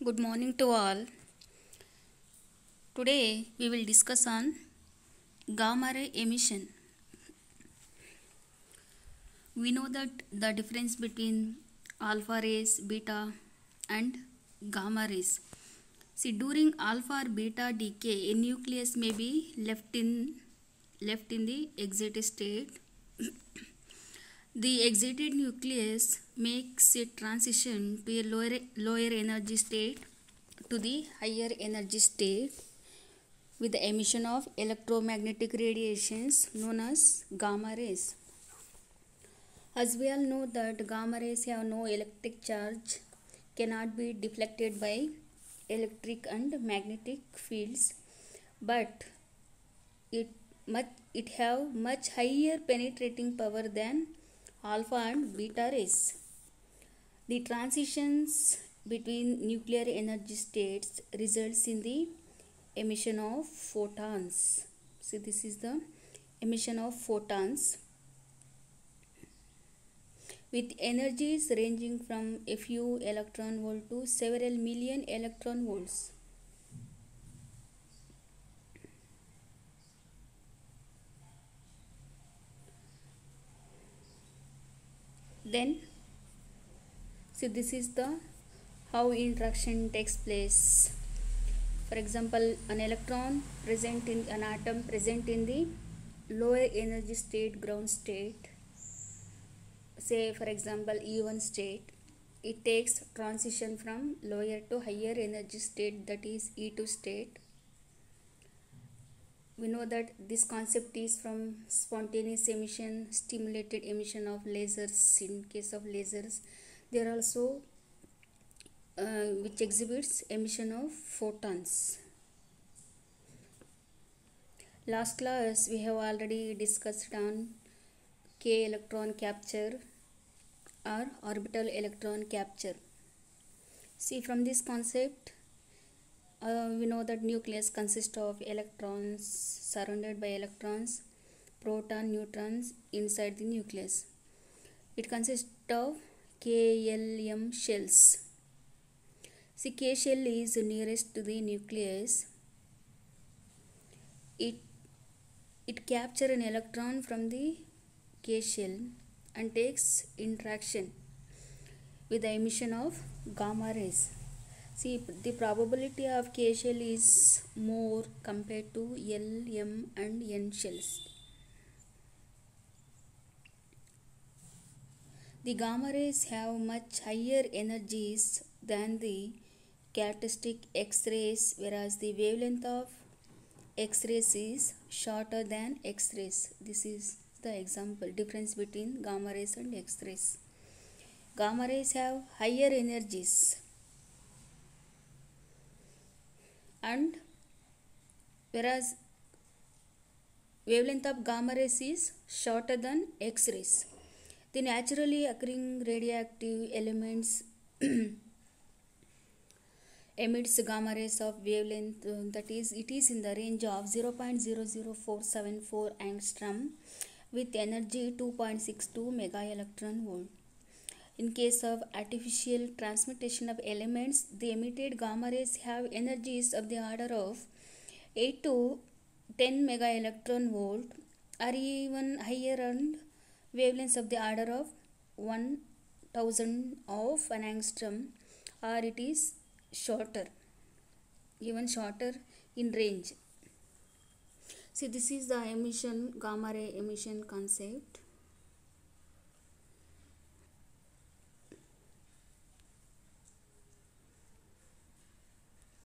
Good morning to all. Today we will discuss on gamma ray emission. We know that the difference between alpha rays, beta and gamma rays. See, during alpha or beta decay, a nucleus may be left in the excited state. The excited nucleus makes a transition to a lower energy state to the higher energy state with the emission of electromagnetic radiations known as gamma rays. As we all know that gamma rays have no electric charge, cannot be deflected by electric and magnetic fields, but it have much higher penetrating power than alpha and beta rays. The transitions between nuclear energy states results in the emission of photons. So this is the emission of photons with energies ranging from a few electron volt to several million electron volts. Then, so this is the how interaction takes place. For example, an electron present in an atom present in the lower energy state, ground state, say for example E1 state, it takes transition from lower to higher energy state, that is E2 state. We know that this concept is from spontaneous emission, stimulated emission of lasers. In case of lasers, there are also which exhibits emission of photons. Last class we have already discussed on K electron capture or orbital electron capture. See, from this concept we know that nucleus consists of electrons surrounded by electrons, proton, neutrons inside the nucleus. It consists of KLM shells. See, K shell is nearest to the nucleus. It captures an electron from the K shell and takes interaction with the emission of gamma rays. See, the probability of K shell is more compared to L, M and N shells. The gamma rays have much higher energies than the characteristic X-rays, whereas the wavelength of X-rays is shorter than X-rays. This is the example difference between gamma rays and X-rays. Gamma rays have higher energies, and whereas wavelength of gamma rays is shorter than X-rays. The naturally occurring radioactive elements emits gamma rays of wavelength that is, it is in the range of 0.00474 angstrom with energy 2.62 mega electron volt. In case of artificial transmutation of elements, the emitted gamma rays have energies of the order of 8 to 10 mega electron volt or even higher, and wavelengths of the order of 1000 of an angstrom, or it is shorter, even shorter in range. See, this is the emission, gamma ray emission concept.